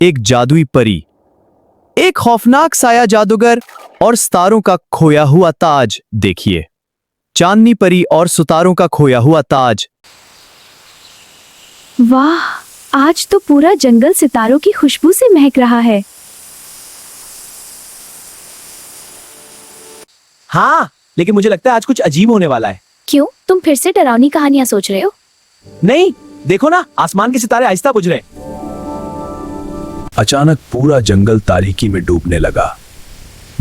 एक जादुई परी, एक खौफनाक साया जादूगर और सितारों का खोया हुआ ताज। देखिए, चांदनी परी और सितारों का खोया हुआ ताज। वाह, आज तो पूरा जंगल सितारों की खुशबू से महक रहा है। हाँ, लेकिन मुझे लगता है आज कुछ अजीब होने वाला है। क्यों, तुम फिर से डरावनी कहानियां सोच रहे हो? नहीं, देखो ना, आसमान के सितारे आहिस्ता बुझ रहे। अचानक पूरा जंगल तारीकी में डूबने लगा।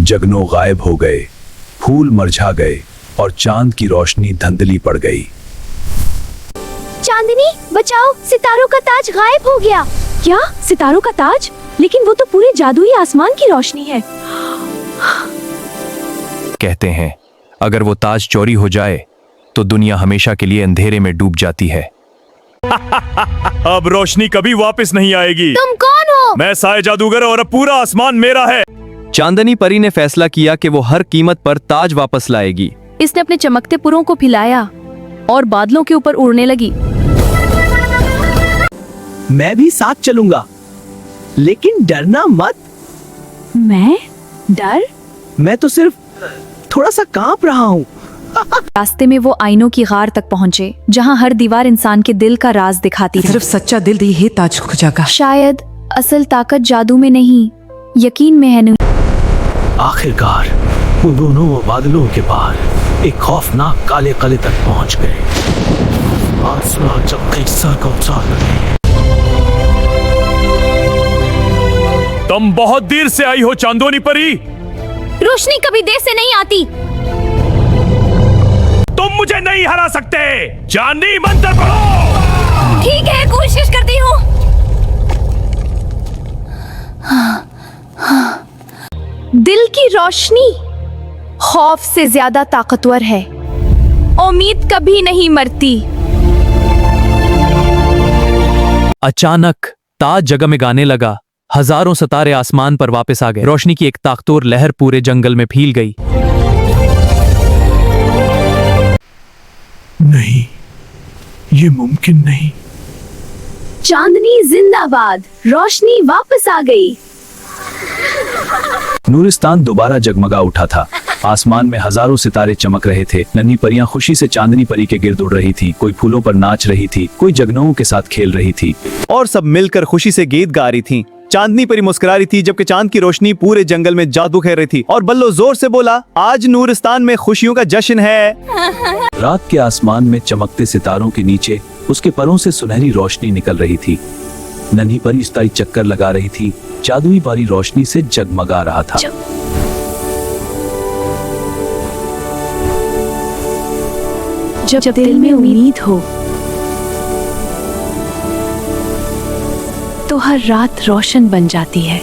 जगनों गायब हो गए, फूल मुरझा गए और चांद की रोशनी धुंधली पड़ गई। चांदनी, बचाओ, सितारों का ताज गायब हो गया। क्या, सितारों का ताज? लेकिन वो तो पूरे जादुई आसमान की रोशनी है। कहते हैं, अगर वो ताज चोरी हो जाए तो दुनिया हमेशा के लिए अंधेरे में डूब जाती है। अब रोशनी कभी वापस नहीं आएगी। तुम कौन हो? मैं साया जादूगर और अब पूरा आसमान मेरा है। चांदनी परी ने फैसला किया कि वो हर कीमत पर ताज वापस लाएगी। इसने अपने चमकते पुरों को फैलाया और बादलों के ऊपर उड़ने लगी। मैं भी साथ चलूंगा, लेकिन डरना मत। मैं? डर? मैं तो सिर्फ थोड़ा सा कांप रहा हूँ। रास्ते में वो आईनों की गार तक पहुँचे, जहाँ हर दीवार इंसान के दिल का राज दिखाती थी। सिर्फ सच्चा दिल ही ताज खोजेगा। शायद असल ताकत जादू में नहीं, यकीन में है। आखिरकार वो दोनों बादलों के पार एक खौफनाक काले किले तक पहुंच गए। आसमान जब किस्सा को उछाल रहे। तुम बहुत देर से आई हो चांदनी परी। रोशनी कभी देर से नहीं आती। तुम मुझे नहीं हरा सकते। चांदनी मंत्र पढ़ो। ठीक है, कोशिश करती हूँ। दिल की रोशनी खौफ से ज्यादा ताकतवर है। उम्मीद कभी नहीं मरती। अचानक ताज जगमगाने लगा। हजारों सितारे आसमान पर वापस आ गए। रोशनी की एक ताकतवर लहर पूरे जंगल में फैल गई। नहीं, ये मुमकिन नहीं। चांदनी जिंदाबाद, रोशनी वापस आ गई। नूरिस्तान दोबारा जगमगा उठा था। आसमान में हजारों सितारे चमक रहे थे। नन्ही परियां खुशी से चांदनी परी के गिर्द उड़ रही थी। कोई फूलों पर नाच रही थी, कोई जगनुओं के साथ खेल रही थी और सब मिलकर खुशी से गीत गा रही थी। चांदनी परी मुस्कुरा रही थी, जबकि चांद की रोशनी पूरे जंगल में जादू खेल रही थी। और बल्लो जोर से बोला, आज नूरिस्तान में खुशियों का जश्न है। रात के आसमान में चमकते सितारों के नीचे उसके परों से सुनहरी रोशनी निकल रही थी। नन्ही परी स्थायी चक्कर लगा रही थी। जादुई परी रोशनी से जगमगा रहा था। जब दिल में उम्मीद हो तो हर रात रोशन बन जाती है।